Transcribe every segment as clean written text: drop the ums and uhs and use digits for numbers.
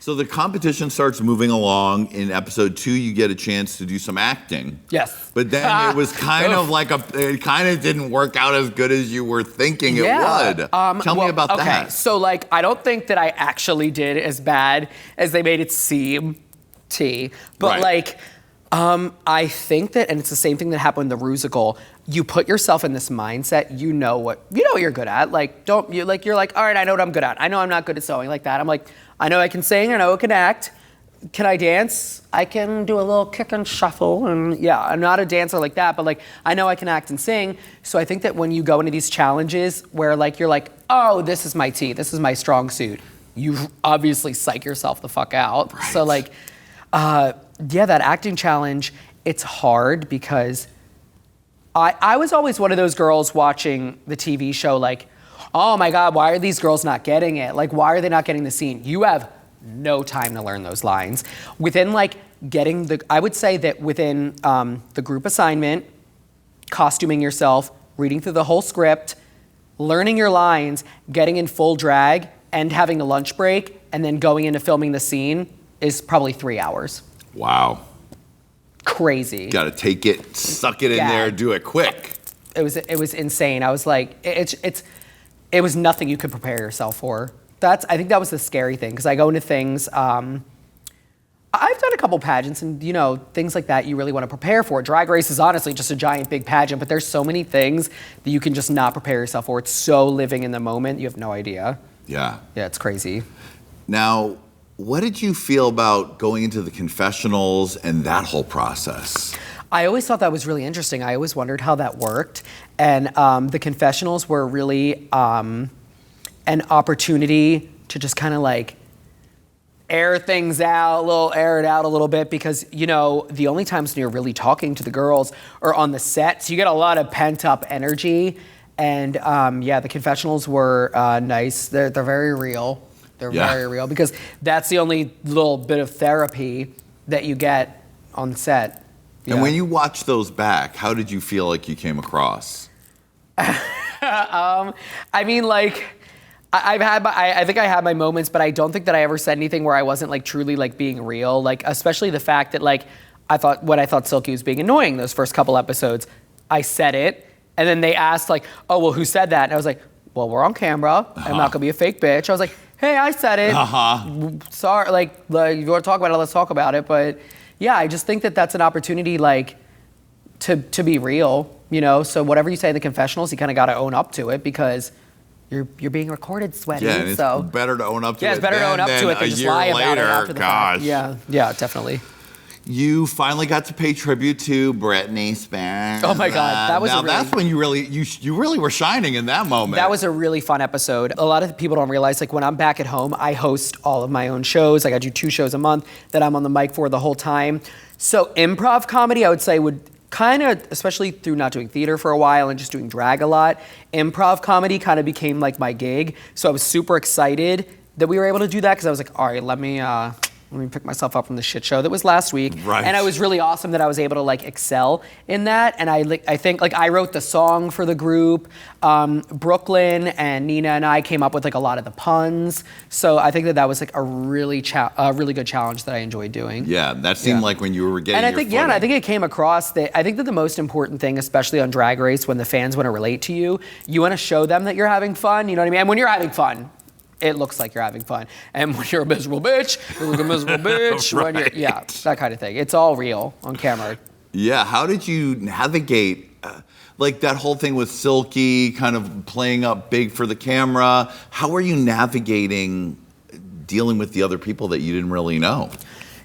So the competition starts moving along. In episode 2, you get a chance to do some acting. Yes. But then it was kind of like it kind of didn't work out as good as you were thinking it would. Tell me about that. Okay, so like, I don't think that I actually did as bad as they made it seem, but like, I think that, and it's the same thing that happened in the Rusical. You put yourself in this mindset. You know what you're good at. Like, you're like, all right, I know what I'm good at. I know I'm not good at sewing like that. I'm like, I know I can sing. I know I can act. Can I dance? I can do a little kick and shuffle. And yeah, I'm not a dancer like that, but like, I know I can act and sing. So I think that when you go into these challenges where like, you're like, oh, this is my tea. This is my strong suit. You obviously psych yourself the fuck out. Right. So like, yeah, that acting challenge, it's hard because I was always one of those girls watching the TV show like, oh my God, why are these girls not getting it? Like, why are they not getting the scene? You have no time to learn those lines. Within like I would say that within the group assignment, costuming yourself, reading through the whole script, learning your lines, getting in full drag, and having a lunch break, and then going into filming the scene is probably 3 hours. Wow. Crazy. Got to take it, suck it in there, do it quick. It was insane. I was like, it was nothing you could prepare yourself for. I think that was the scary thing, because I go into things, I've done a couple pageants and, things like that you really want to prepare for. Drag Race is honestly just a giant big pageant, but there's so many things that you can just not prepare yourself for. It's so living in the moment, you have no idea. Yeah. Yeah, it's crazy. Now, what did you feel about going into the confessionals and that whole process? I always thought that was really interesting. I always wondered how that worked. And the confessionals were really an opportunity to just kind of like air things out, air it out a little bit, because, the only times when you're really talking to the girls are on the set. So you get a lot of pent up energy. And the confessionals were nice. They're very real. They're very real, because that's the only little bit of therapy that you get on the set. And when you watch those back, how did you feel like you came across? I mean, like, I think I had my moments, but I don't think that I ever said anything where I wasn't like truly like being real. Like, especially the fact that like I thought Silky was being annoying those first couple episodes, I said it, and then they asked like, oh well, who said that? And I was like, well, we're on camera. I'm not gonna be a fake bitch. I was like, hey, I said it. Sorry, like if you want to talk about it, let's talk about it. But yeah, I just think that that's an opportunity like to be real, So whatever you say in the confessionals, you kind of got to own up to it, because you're being recorded sweaty. Yeah, and it's better to own up to it. Yeah, it's better to own up to it than just lie about it after the fact. Yeah, definitely. You finally got to pay tribute to Britney Spears. Oh my God, that was that's when you really were shining in that moment. That was a really fun episode. A lot of people don't realize, like, when I'm back at home, I host all of my own shows. Like, I do 2 shows a month that I'm on the mic for the whole time. So improv comedy, I would say, would kind of, especially through not doing theater for a while and just doing drag a lot, improv comedy kind of became like my gig. So I was super excited that we were able to do that, because I was like, all right, let me pick myself up from the shit show that was last week. Right. And it was really awesome that I was able to like excel in that. And I think like I wrote the song for the group. Brooklyn and Nina and I came up with like a lot of the puns. So I think that was like a really good challenge that I enjoyed doing. Yeah, that seemed like when you were getting and I think it came across that I think that the most important thing, especially on Drag Race, when the fans want to relate to you, you want to show them that you're having fun. You know what I mean? And when you're having fun, it looks like you're having fun. And when you're a miserable bitch, you look a miserable bitch. Right. That kind of thing. It's all real on camera. Yeah, how did you navigate like that whole thing with Silky kind of playing up big for the camera? How are you navigating dealing with the other people that you didn't really know?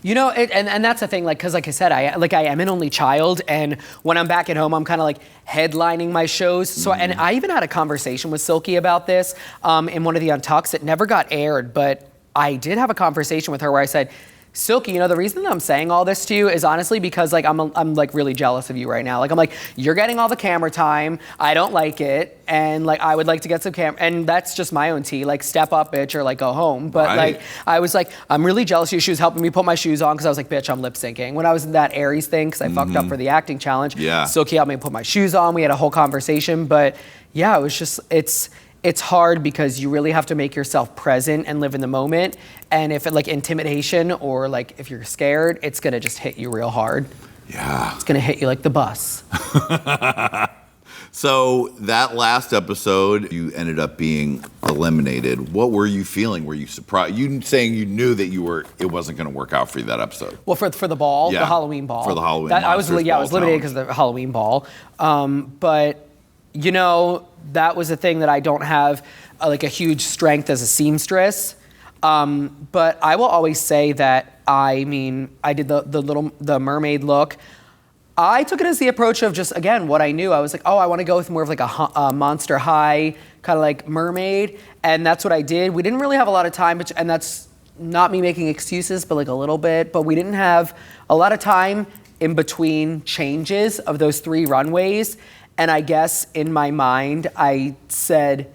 And that's the thing, like, because like I said, I am an only child, and when I'm back at home, I'm kind of like headlining my shows. So, and I even had a conversation with Silky about this in one of the Untucks. It never got aired, but I did have a conversation with her where I said, Silky, the reason that I'm saying all this to you is honestly because like I'm like really jealous of you right now. Like, I'm like, you're getting all the camera time. I don't like it, and like I would like to get some camera, and that's just my own tea. Like, step up, bitch, or like go home. But like I was like, I'm really jealous of you. She was helping me put my shoes on, because I was like, bitch, I'm lip syncing. When I was in that Aries thing, because I fucked up for the acting challenge. Yeah. Silky helped me put my shoes on. We had a whole conversation, but yeah, it was just it's hard because you really have to make yourself present and live in the moment. And if it like intimidation or like if you're scared, it's gonna just hit you real hard. Yeah. It's gonna hit you like the bus. So that last episode, you ended up being eliminated. What were you feeling? Were you surprised? You saying you knew that it wasn't going to work out for you that episode. Well, for the ball, Yeah. the Halloween ball. For the Halloween I was Monsters I was Ball limited because of the Halloween ball. But you know, that was a thing that I don't have like a huge strength as a seamstress. But I will always say that I did the mermaid look. I took it as the approach of just, again, what I knew. I was like, oh, I want to go with more of like a Monster High kind of like mermaid. And that's what I did. We didn't really have a lot of time, and that's not me making excuses, but like a little bit. But we didn't have a lot of time in between changes of those 3 runways. And I guess in my mind, I said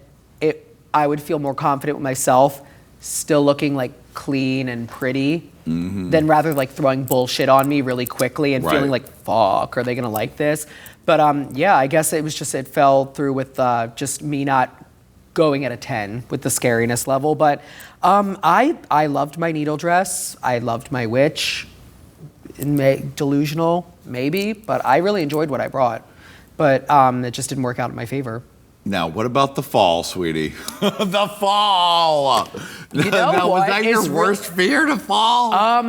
I would feel more confident with myself still looking like clean and pretty than rather like throwing bullshit on me really quickly and feeling like, fuck, are they gonna like this? But yeah, I guess it fell through with just me not going at a 10 with the scariness level. But I loved my needle dress. I loved my witch. Delusional, maybe, but I really enjoyed what I brought. But it just didn't work out in my favor. Now, what about the fall, sweetie? The fall! You know now, what? Was that your worst fear, to fall?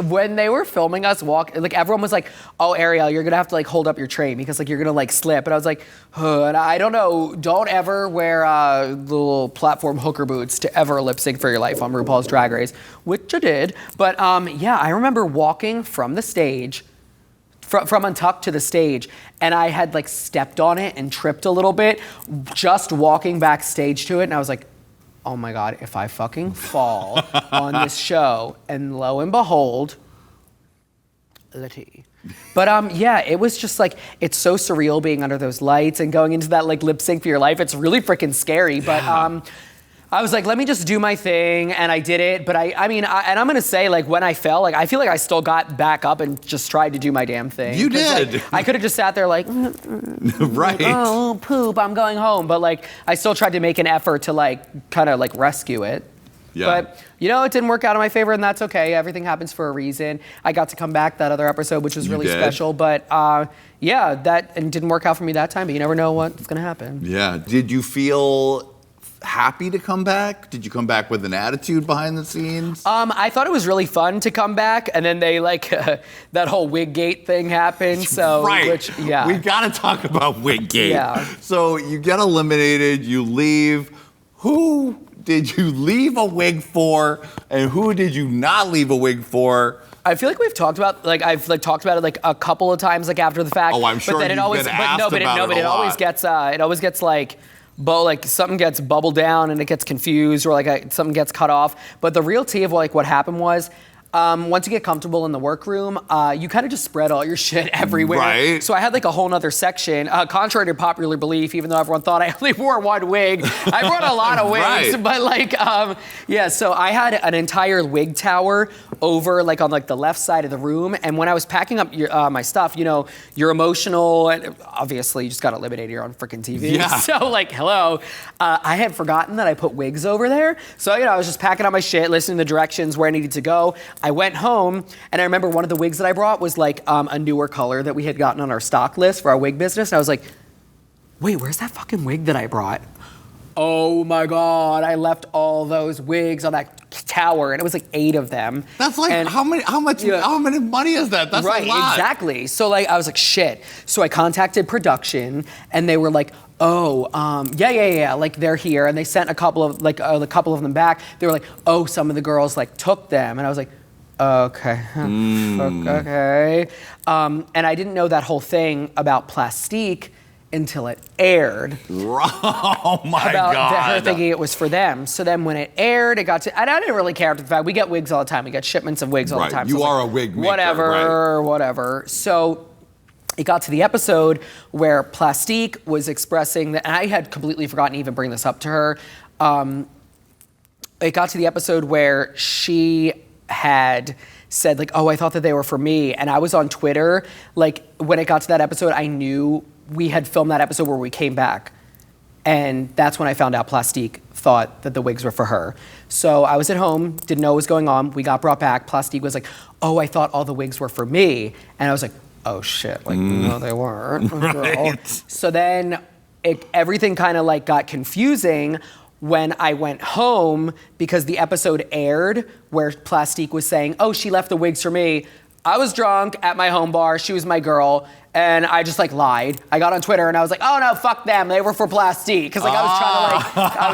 When they were filming us walk, like everyone was like, oh, Ariel, you're gonna have to like hold up your train because like you're gonna like slip. And I was like, and I don't know, don't ever wear little platform hooker boots to ever lip sync for your life on RuPaul's Drag Race, which I did. But yeah, I remember walking from the stage, from Untucked to the stage, and I had like stepped on it and tripped a little bit, just walking backstage to it, and I was like, oh my God, if I fucking fall on this show, and lo and behold, the tea. But yeah, it was just like, it's so surreal being under those lights and going into that like lip sync for your life. It's really freaking scary, but I was like, let me just do my thing, and I did it. But and I'm gonna say, like, when I fell, like, I feel like I still got back up and just tried to do my damn thing. You did. Like, I could have just sat there like, right. Like, oh, poop, I'm going home. But like, I still tried to make an effort to like, kind of like rescue it. Yeah. But you know, it didn't work out in my favor, and that's okay. Everything happens for a reason. I got to come back that other episode, which was really special. But yeah, that and didn't work out for me that time. But you never know what's gonna happen. Yeah. Did you feel happy to come back? Did you come back with an attitude behind the scenes? I thought it was really fun to come back, and then they like that whole Wiggate thing happened. So right. We gotta talk about Wiggate. Yeah. So you get eliminated, you leave. Who did you leave a wig for, and who did you not leave a wig for? I feel like we've talked about, like I've like talked about it like a couple of times, like after the fact. Oh, I'm sure. But then it always, it always gets, like. Like something gets bubbled down and it gets confused, or like something gets cut off. But the real tea of like what happened was, once you get comfortable in the workroom, you kind of just spread all your shit everywhere. Right. So I had like a whole nother section, contrary to popular belief, even though everyone thought I only wore one wig. I brought a lot of wigs, right. But like, yeah, so I had an entire wig tower over like on like the left side of the room. And when I was packing up my stuff, you know, you're emotional, and obviously you just got eliminated here on freaking TV. Yeah. So like, hello, I had forgotten that I put wigs over there. So, you know, I was just packing up my shit, listening to directions where I needed to go. I went home, and I remember one of the wigs that I brought was like a newer color that we had gotten on our stock list for our wig business. And I was like, wait, where's that fucking wig that I brought? Oh my God, I left all those wigs on that tower, and it was like 8 of them. That's like, how many money is that? That's right, a lot. Exactly. So like, I was like, shit. So I contacted production, and they were like, oh, yeah, like they're here. And they sent a couple of them back. They were like, oh, some of the girls like took them. And I was like, okay, okay. And I didn't know that whole thing about Plastique until it aired. Oh my God. About her thinking it was for them. So then when it aired, it got to, and I didn't really care after the fact. We get wigs all the time. We get shipments of wigs all the time. You so are a wig maker. Whatever. So it got to the episode where Plastique was expressing that, and I had completely forgotten to even bring this up to her. It got to the episode where she had said like, oh, I thought that they were for me. And I was on Twitter. Like when it got to that episode, I knew we had filmed that episode where we came back. And that's when I found out Plastique thought that the wigs were for her. So I was at home, didn't know what was going on. We got brought back. Plastique was like, oh, I thought all the wigs were for me. And I was like, oh shit, like, no, they weren't. Right. So then everything kind of like got confusing when I went home because the episode aired where Plastique was saying, oh, she left the wigs for me. I was drunk at my home bar. She was my girl. And I just like lied. I got on Twitter and I was like, oh no, fuck them. They were for Plastique. Cause like I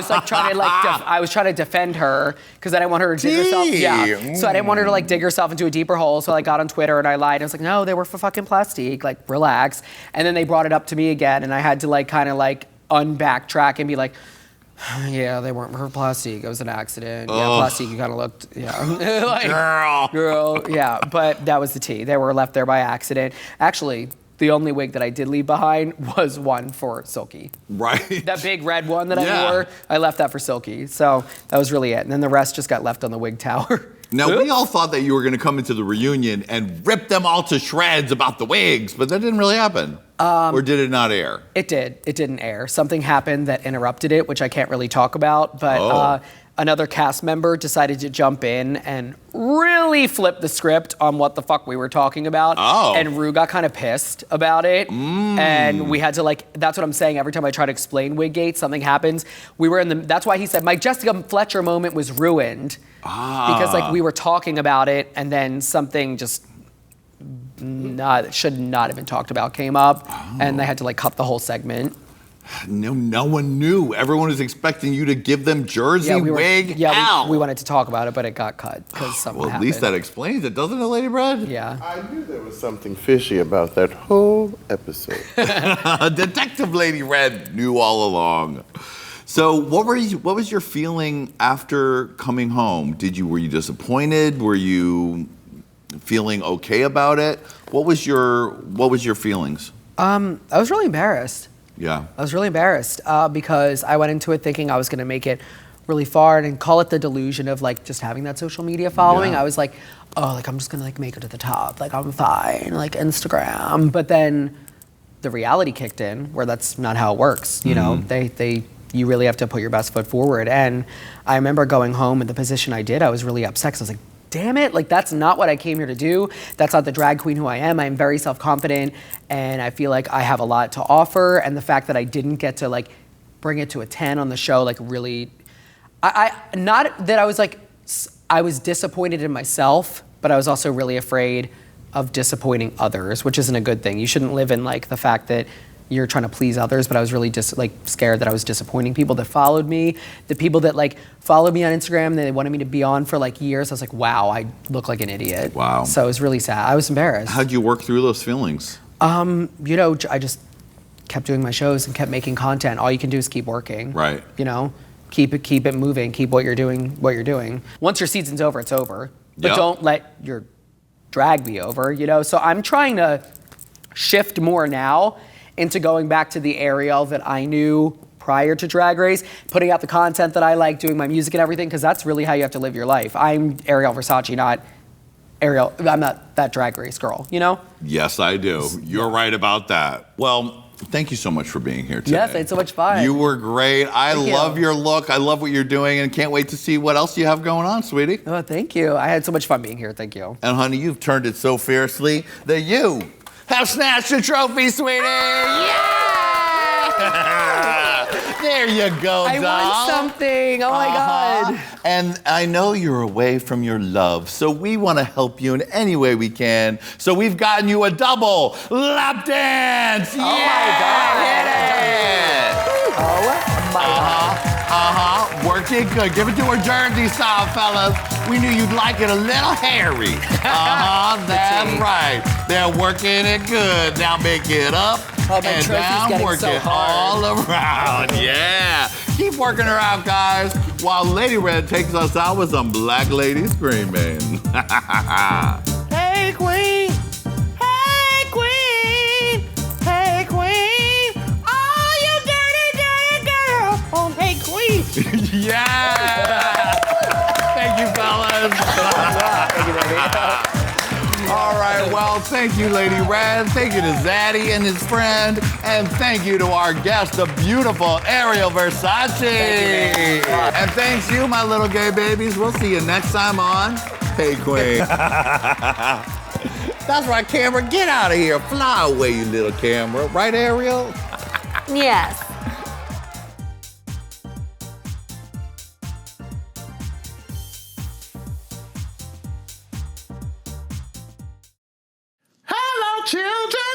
was trying to defend her because I didn't want her to dig herself. Yeah. So I didn't want her to like dig herself into a deeper hole. So I got on Twitter and I lied. I was like, no, they were for fucking Plastique. Like, relax. And then they brought it up to me again and I had to like kind of like unbacktrack and be like, yeah, they weren't for Plastique. It was an accident. Yeah, Plastique, you kind of looked, yeah. Like, girl, yeah. But that was the tea. They were left there by accident. Actually, the only wig that I did leave behind was one for Silky. Right. That big red one that I wore, I left that for Silky. So that was really it. And then the rest just got left on the wig tower. Now, we all thought that you were going to come into the reunion and rip them all to shreds about the wigs, but that didn't really happen. Or did it not air? It did. It didn't air. Something happened that interrupted it, which I can't really talk about, but another cast member decided to jump in and really flip the script on what the fuck we were talking about. Oh. And Rue got kind of pissed about it. And we had to like, that's what I'm saying, every time I try to explain Wiggate, something happens. We were in that's why he said my Jessica Fletcher moment was ruined. Because like we were talking about it and then something just should not have been talked about came up and they had to like cut the whole segment. No one knew. Everyone was expecting you to give them jersey, wig. We wanted to talk about it, but it got cut because something happened. Well, at least that explains it, doesn't it, Lady Red? Yeah. I knew there was something fishy about that whole episode. Detective Lady Red knew all along. So, what was your feeling after coming home? Were you disappointed? Were you feeling okay about it? What was your feelings? I was really embarrassed. Yeah. I was really embarrassed because I went into it thinking I was going to make it really far and call it the delusion of like just having that social media following. Yeah. I was like, oh, like I'm just going to like make it to the top. Like I'm fine, like Instagram. But then the reality kicked in where that's not how it works. You know, you really have to put your best foot forward. And I remember going home in the position I did, I was really upset 'cause I was like, damn it, like that's not what I came here to do. That's not the drag queen who I am. I'm very self-confident and I feel like I have a lot to offer. And the fact that I didn't get to like bring it to a 10 on the show, like really, not that I was disappointed in myself, but I was also really afraid of disappointing others, which isn't a good thing. You shouldn't live in like the fact that you're trying to please others, but I was really just like scared that I was disappointing people that followed me. The people that like followed me on Instagram, they wanted me to be on for like years. I was like, wow, I look like an idiot. Wow. So it was really sad. I was embarrassed. How'd you work through those feelings? You know, I just kept doing my shows and kept making content. All you can do is keep working. Right. You know, keep it moving, keep what you're doing. Once your season's over, it's over. But don't let your drag be over, you know? So I'm trying to shift more now into going back to the Ariel that I knew prior to Drag Race, putting out the content that I like, doing my music and everything, because that's really how you have to live your life. I'm Ariel Versace, not Ariel. I'm not that Drag Race girl, you know? Yes, I do. You're right about that. Well, thank you so much for being here today. Yes, it's so much fun. You were great. I Thank love you. your look. I love what you're doing and can't wait to see what else you have going on, sweetie. Oh, thank you. I had so much fun being here. Thank you. And honey, you've turned it so fiercely that you have snatched a trophy, sweetie. Yeah! There you go, I doll. won something. Oh my God. And I know you're away from your love, so we want to help you in any way we can. So we've gotten you a double lap dance. Oh my God. Hit it. Oh my God. Work it good. Give it to her Jersey style, fellas. We knew you'd like it a little hairy. That's right. They're working it good. Now make it up Oh, my and trophy's down. getting Work so it hard. all around. Yeah. Keep working her out, guys, while Lady Red takes us out with some black lady screaming. Hey, Qween. Hey, Qween. Hey, Qween. Oh, you dirty, dirty girl. Oh, hey, Qween. Yeah. Thank you, fellas. Thank you, baby. All right, well, Well, thank you, Lady Red. Thank you to Zaddy and his friend. And thank you to our guest, the beautiful Ariel Versace. And thanks you, my little gay babies. We'll see you next time on Hey Qween. That's right, camera. Get out of here. Fly away, you little camera. Right, Ariel? Yes. Hello, children.